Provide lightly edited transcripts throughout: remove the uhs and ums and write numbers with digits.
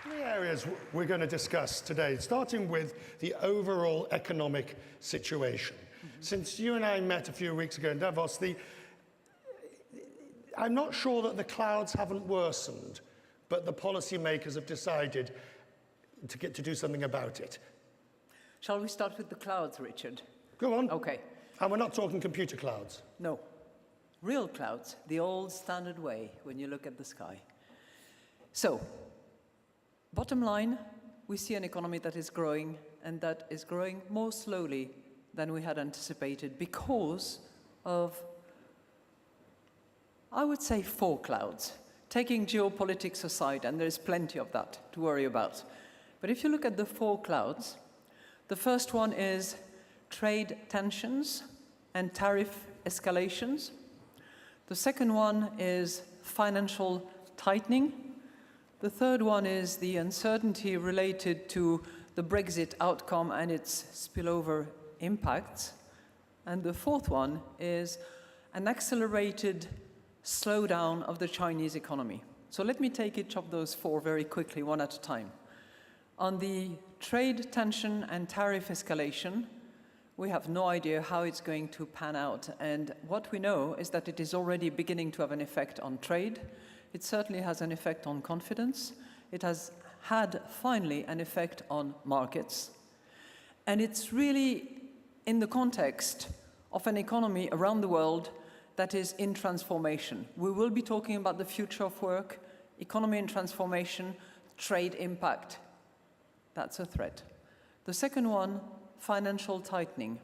Three areas we're going to discuss today, starting with the overall economic situation. Since you and I met a few weeks ago in Davos, I'm not sure that the clouds haven't worsened, but the policymakers have decided to do something about it. Shall we start with the clouds, Richard? Go on. Okay. And we're not talking computer clouds. No. Real clouds, the old standard way when you look at the sky. So, bottom line, we see an economy that is growing, and that is growing more slowly than we had anticipated because of, I would say, four clouds. Taking geopolitics aside, and there's plenty of that to worry about. But if you look at the four clouds, the first one is trade tensions and tariff escalations. The second one is financial tightening. The third one is the uncertainty related to the Brexit outcome and its spillover impacts. And the fourth one is an accelerated slowdown of the Chinese economy. So let me take each of those four very quickly, one at a time. On the trade tension and tariff escalation, we have no idea how it's going to pan out. And what we know is that it is already beginning to have an effect on trade. It certainly has an effect on confidence. It has had, finally, an effect on markets. And it's really in the context of an economy around the world that is in transformation. We will be talking about the future of work, economy in transformation, trade impact. That's a threat. The second one, financial tightening.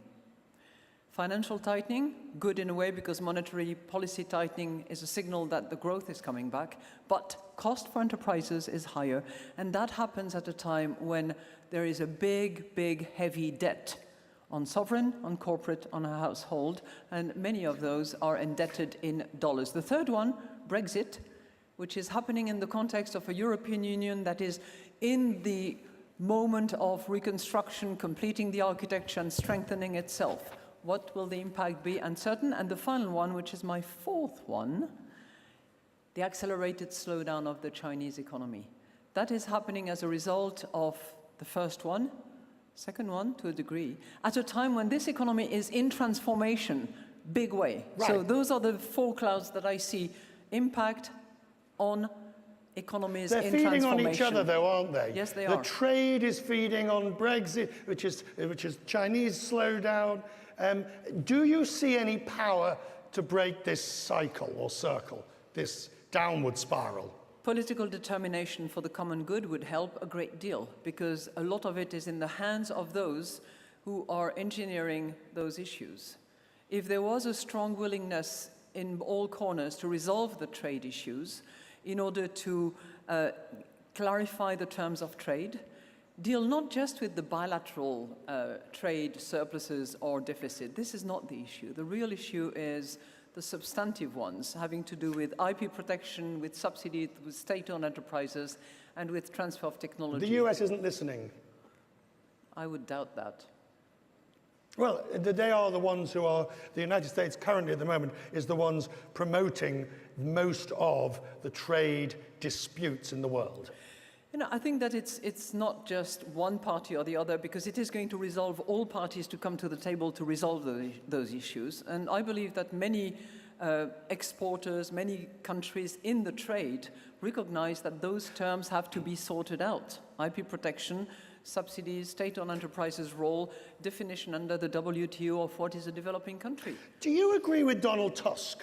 Financial tightening, good in a way because monetary policy tightening is a signal that the growth is coming back, but cost for enterprises is higher, and that happens at a time when there is a big, heavy debt on sovereign, on corporate, on a household, and many of those are indebted in dollars. The third one, Brexit, which is happening in the context of a European Union that is in the moment of reconstruction, completing the architecture and strengthening itself. What will the impact be? Uncertain. And the final one, which is my fourth one, the accelerated slowdown of the Chinese economy. That is happening as a result of the first one, second one to a degree, at a time when this economy is in transformation, big way. Right. So those are the four clouds that I see. Impact on economies in transformation. They're feeding on each other, though, aren't they? Yes, they are. The trade is feeding on Brexit, which is Chinese slowdown. Do you see any power to break this cycle or circle, this downward spiral? Political determination for the common good would help a great deal, because a lot of it is in the hands of those who are engineering those issues. If there was a strong willingness in all corners to resolve the trade issues, in order to clarify the terms of trade, deal not just with the bilateral trade surpluses or deficit. This is not the issue. The real issue is the substantive ones, having to do with IP protection, with subsidies, with state-owned enterprises, and with transfer of technology. The US isn't listening. I would doubt that. Well, they are the ones who are, the United States currently at the moment is the ones promoting most of the trade disputes in the world. You know, I think that it's not just one party or the other, because it is going to resolve all parties to come to the table to resolve those issues. And I believe that many exporters, many countries in the trade recognize that those terms have to be sorted out. IP protection, subsidies, state-owned enterprises' role, definition under the WTO of what is a developing country. Do you agree with Donald Tusk?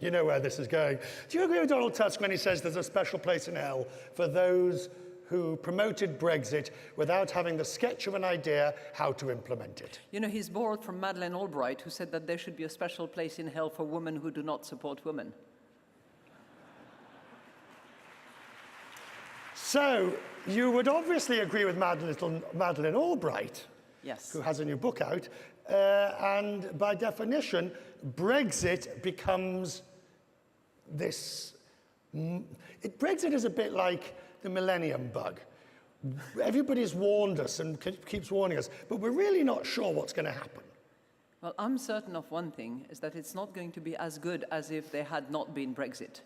You know where this is going. Do you agree with Donald Tusk when he says there's a special place in hell for those who promoted Brexit without having the sketch of an idea how to implement it? You know, he's borrowed from Madeleine Albright, who said that there should be a special place in hell for women who do not support women. So, you would obviously agree with Madeleine Albright, yes, who has a new book out, and by definition, Brexit becomes this... Brexit is a bit like the millennium bug. Everybody's warned us and keeps warning us, but we're really not sure what's going to happen. Well, I'm certain of one thing, is that it's not going to be as good as if there had not been Brexit.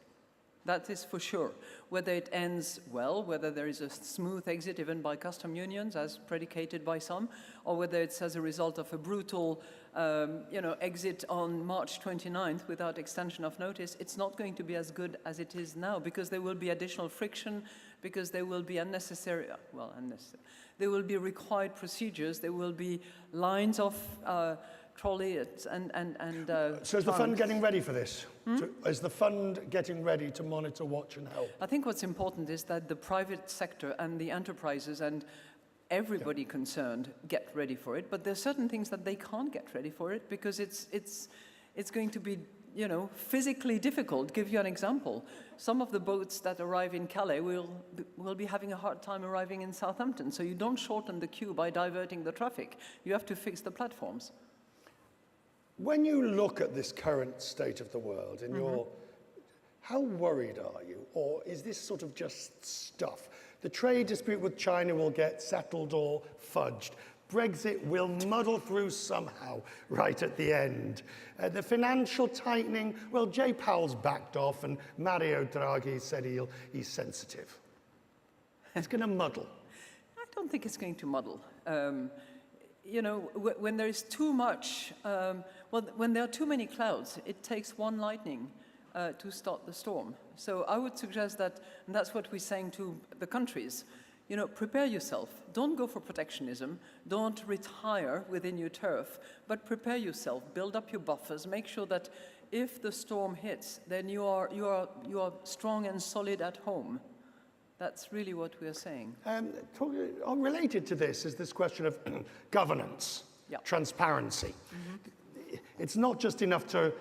That is for sure. Whether it ends well, whether there is a smooth exit even by custom unions, as predicated by some, or whether it's as a result of a brutal exit on March 29th without extension of notice, it's not going to be as good as it is now, because there will be additional friction, because there will be unnecessary, there will be required procedures, there will be lines of trolleys and So is the fund getting ready for this? Is the fund getting ready to monitor, watch and help? I think what's important is that the private sector and the enterprises and everybody concerned get ready for it, but there are certain things that they can't get ready for it because it's going to be physically difficult. Give you an example. Some of the boats that arrive in Calais will be having a hard time arriving in Southampton, so you don't shorten the queue by diverting the traffic. You have to fix the platforms. When you look at this current state of the world, how worried are you? Or is this sort of just stuff? The trade dispute with China will get settled or fudged. Brexit will muddle through somehow right at the end. The financial tightening, well, Jay Powell's backed off and Mario Draghi said he's sensitive. It's going to muddle. I don't think it's going to muddle. When there is too much, when there are too many clouds, it takes one lightning to start the storm. So I would suggest that, and that's what we're saying to the countries, prepare yourself. Don't go for protectionism. Don't retire within your turf, but prepare yourself. Build up your buffers. Make sure that if the storm hits, then you are strong and solid at home. That's really what we are saying. Related to this is this question of governance, transparency. It's not just enough to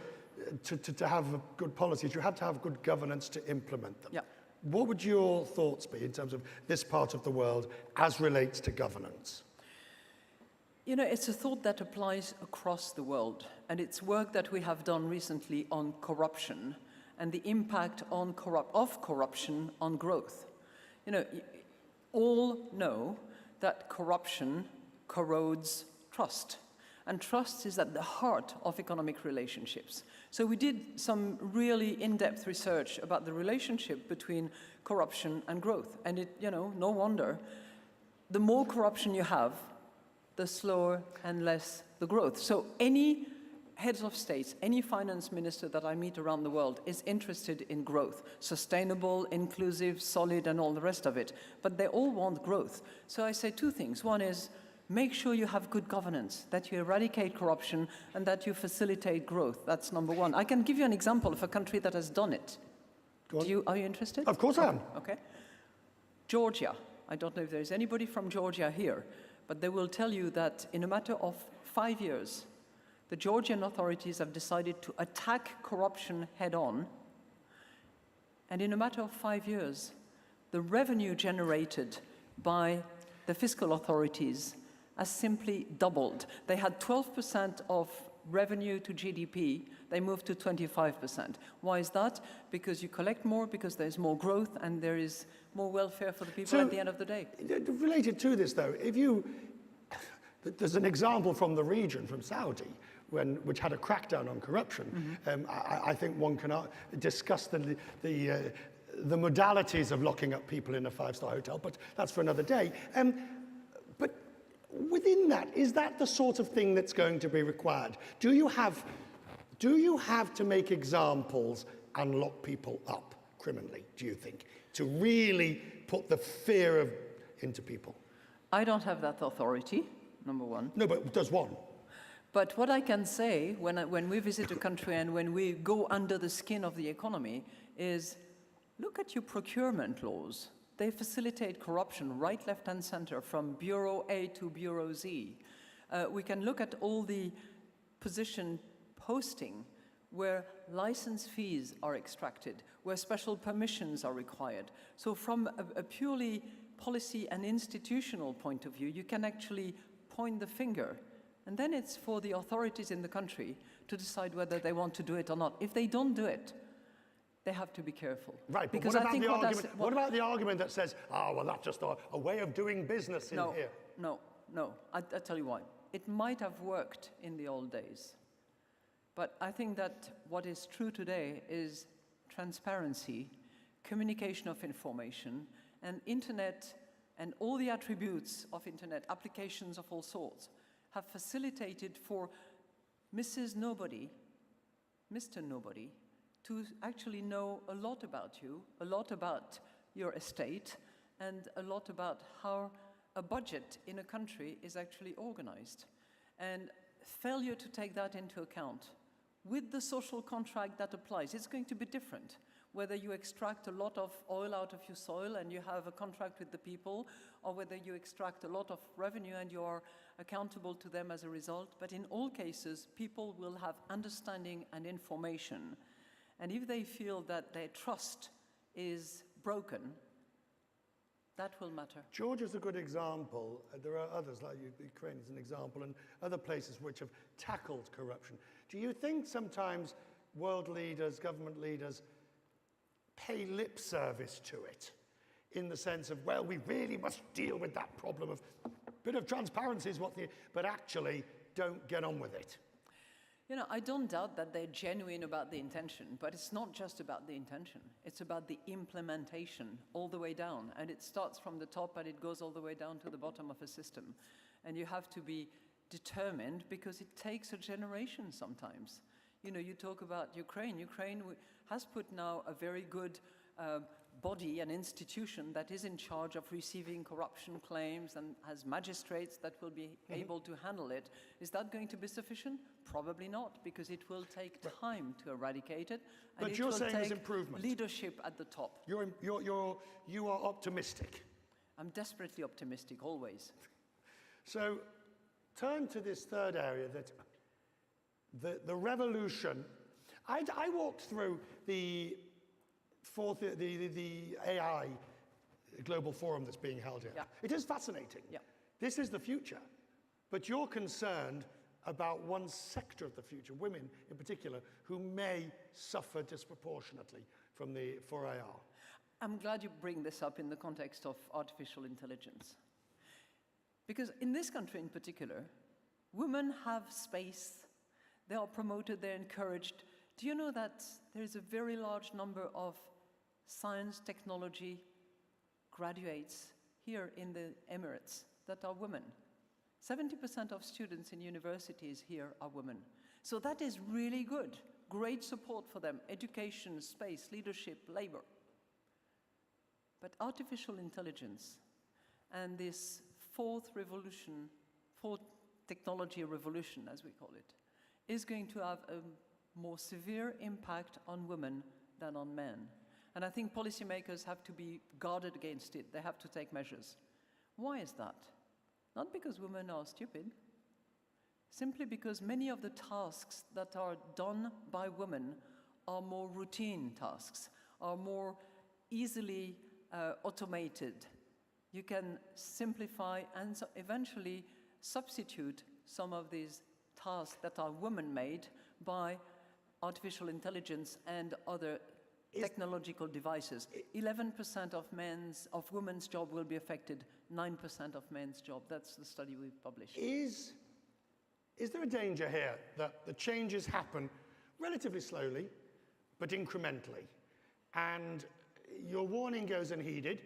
have good policies, you have to have good governance to implement them. What would your thoughts be in terms of this part of the world as relates to governance? It's a thought that applies across the world, and it's work that we have done recently on corruption and the impact of corruption on growth. All know that corruption corrodes trust, and trust is at the heart of economic relationships. So we did some really in-depth research about the relationship between corruption and growth, and no wonder, the more corruption you have, the slower and less the growth. So any heads of states, any finance minister that I meet around the world is interested in growth, sustainable, inclusive, solid, and all the rest of it. But they all want growth. So I say two things. One is, make sure you have good governance, that you eradicate corruption, and that you facilitate growth. That's number one. I can give you an example of a country that has done it. Are you interested? Of course I am. Okay. Georgia. I don't know if there's anybody from Georgia here, but they will tell you that in a matter of 5 years, the Georgian authorities have decided to attack corruption head-on, and in a matter of 5 years, the revenue generated by the fiscal authorities has simply doubled. They had 12% of revenue to GDP, they moved to 25%. Why is that? Because you collect more, because there's more growth, and there is more welfare for the people at the end of the day. Related to this, though, there's an example from the region, from Saudi, which had a crackdown on corruption. I think one can discuss the modalities of locking up people in a five-star hotel, but that's for another day. But within that, is that the sort of thing that's going to be required? Do you have to make examples and lock people up criminally, do you think, to really put the fear into people? I don't have that authority, number one. No, but does one? But what I can say when we visit a country and when we go under the skin of the economy is, look at your procurement laws. They facilitate corruption right, left, and center, from Bureau A to Bureau Z. We can look at all the position posting where license fees are extracted, where special permissions are required. So from a purely policy and institutional point of view, you can actually point the finger. And then it's for the authorities in the country to decide whether they want to do it or not. If they don't do it, they have to be careful. Right, but what about the argument that says, well, that's just a way of doing business in here? No. I'll tell you why. It might have worked in the old days. But I think that what is true today is transparency communication of information, and internet and all the attributes of internet, applications of all sorts, have facilitated for Mrs. Nobody, Mr. Nobody, to actually know a lot about you, a lot about your estate, and a lot about how a budget in a country is actually organized. And failure to take that into account with the social contract that applies, it's going to be different. Whether you extract a lot of oil out of your soil and you have a contract with the people, or whether you extract a lot of revenue and you are accountable to them as a result. But in all cases, people will have understanding and information. And if they feel that their trust is broken, that will matter. Georgia is a good example. There are others, like Ukraine is an example, and other places which have tackled corruption. Do you think sometimes world leaders, government leaders, pay lip service to it in the sense of, well, we really must deal with that problem of a bit of transparency is what but actually don't get on with it? You know, I don't doubt that they're genuine about the intention, but it's not just about the intention. It's about the implementation all the way down. And it starts from the top and it goes all the way down to the bottom of a system. And you have to be determined because it takes a generation sometimes. You know, you talk about Ukraine. Ukraine has put now a very good body, an institution that is in charge of receiving corruption claims and has magistrates that will be able to handle it. Is that going to be sufficient? Probably not, because it will take time to eradicate it. And but you're saying there's improvement. Leadership at the top. You are optimistic. I'm desperately optimistic, always. So turn to this third area, that the revolution. I walked through the AI global forum that's being held here. Yeah. It is fascinating. Yeah. This is the future. But you're concerned about one sector of the future, women in particular, who may suffer disproportionately from for AI. I'm glad you bring this up in the context of artificial intelligence. Because in this country in particular, women have space, they are promoted, they're encouraged. Do you know that there is a very large number of science, technology graduates here in the Emirates that are women? 70% of students in universities here are women. So that is really good. Great support for them. Education, space, leadership, labor. But artificial intelligence and this fourth technology revolution, as we call it, is going to have a more severe impact on women than on men. And I think policymakers have to be guarded against it. They have to take measures. Why is that? Not because women are stupid, simply because many of the tasks that are done by women are more routine tasks, are more easily automated. You can simplify and eventually substitute some of these tasks that are women-made by artificial intelligence and other technological devices. 11% of women's job will be affected, 9% of men's job. That's the study we've published. Is there a danger here that the changes happen relatively slowly, but incrementally, and your warning goes unheeded,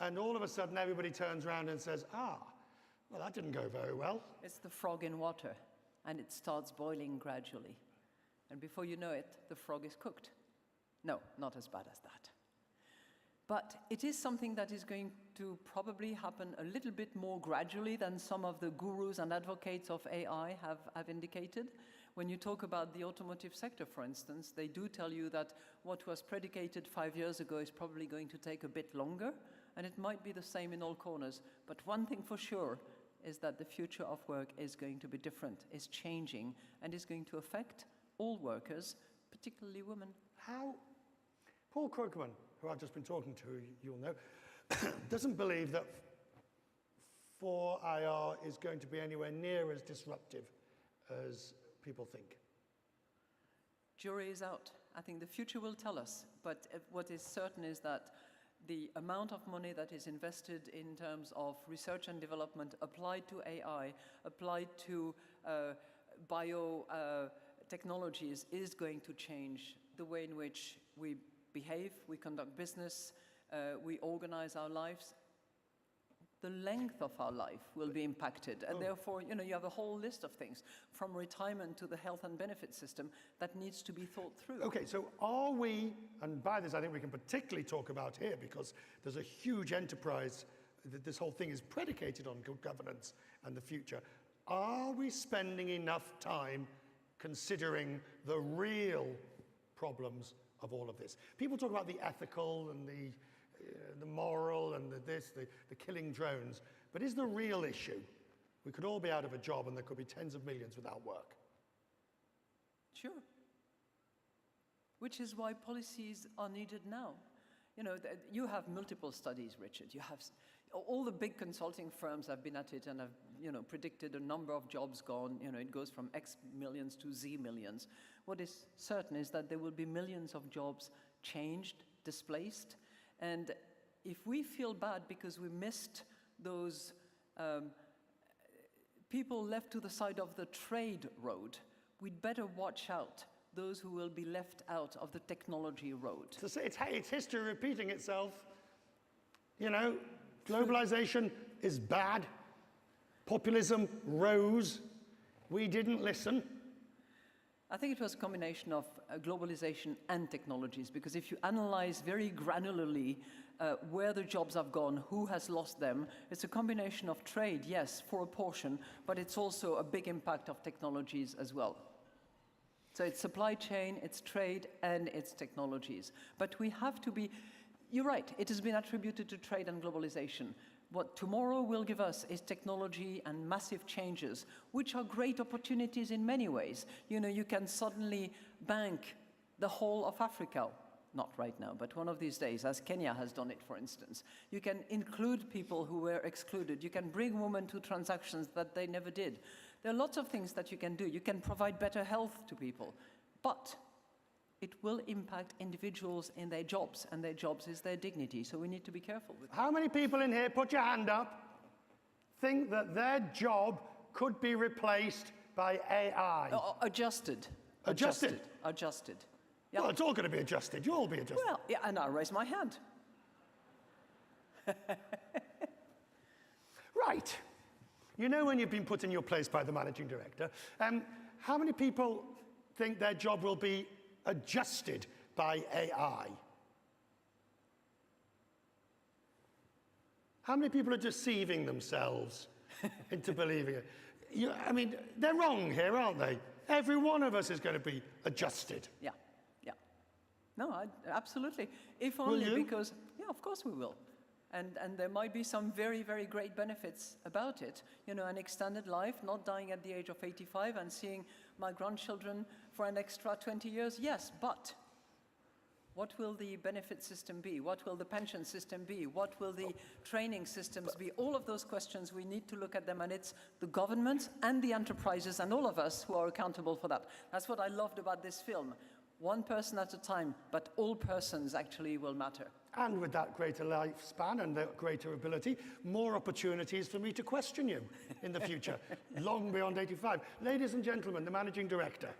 and all of a sudden everybody turns around and says, well, that didn't go very well. It's the frog in water, and it starts boiling gradually. And before you know it, the frog is cooked. No, not as bad as that. But it is something that is going to probably happen a little bit more gradually than some of the gurus and advocates of AI have indicated. When you talk about the automotive sector, for instance, they do tell you that what was predicated 5 years ago is probably going to take a bit longer, and it might be the same in all corners. But one thing for sure is that the future of work is going to be different, is changing, and is going to affect all workers, particularly women. Paul Krugman, who I've just been talking to, you'll know, doesn't believe that 4IR is going to be anywhere near as disruptive as people think. Jury is out. I think the future will tell us. But what is certain is that the amount of money that is invested in terms of research and development applied to AI, applied to biotechnologies, is going to change the way in which we behave, we conduct business, we organize our lives, the length of our life will be impacted. And therefore, you have a whole list of things, from retirement to the health and benefit system, that needs to be thought through. Okay, so are we, and by this I think we can particularly talk about here because there's a huge enterprise, this whole thing is predicated on good governance and the future. Are we spending enough time considering the real problems of all of this? People talk about the ethical and the moral and the killing drones, but is the real issue, we could all be out of a job and there could be tens of millions without work? Sure. Which is why policies are needed now. You have multiple studies, Richard. You have all the big consulting firms have been at it and have, predicted a number of jobs gone. It goes from X millions to Z millions. What is certain is that there will be millions of jobs changed, displaced. And if we feel bad because we missed those people left to the side of the trade road, we'd better watch out those who will be left out of the technology road. So it's history repeating itself. Globalization is bad. Populism rose. We didn't listen. I think it was a combination of globalization and technologies, because if you analyze very granularly where the jobs have gone, who has lost them, it's a combination of trade, yes, for a portion, but it's also a big impact of technologies as well. So it's supply chain, it's trade, and it's technologies. But we have to be, you're right, it has been attributed to trade and globalization. What tomorrow will give us is technology and massive changes, which are great opportunities in many ways. You can suddenly bank the whole of Africa. Not right now, but one of these days, as Kenya has done it, for instance. You can include people who were excluded. You can bring women to transactions that they never did. There are lots of things that you can do. You can provide better health to people. But it will impact individuals in their jobs, and their jobs is their dignity, so we need to be careful with that. How many people in here, put your hand up, think that their job could be replaced by AI? Adjusted. Adjusted? Adjusted. Yeah. Well, it's all going to be adjusted. You'll all be adjusted. Well, yeah, and I'll raise my hand. Right. When you've been put in your place by the managing director, how many people think their job will be adjusted by AI? How many people are deceiving themselves into believing it? They're wrong here, aren't they? Every one of us is going to be adjusted. Yeah. No, absolutely. If only because, yeah, of course we will. And there might be some very, very great benefits about it. An extended life, not dying at the age of 85 and seeing my grandchildren for an extra 20 years, yes, but what will the benefit system be? What will the pension system be? What will the training systems be? All of those questions, we need to look at them, and it's the government and the enterprises and all of us who are accountable for that. That's what I loved about this film. One person at a time, but all persons actually will matter. And with that greater lifespan and that greater ability, more opportunities for me to question you in the future, long beyond 85. Ladies and gentlemen, the Managing Director.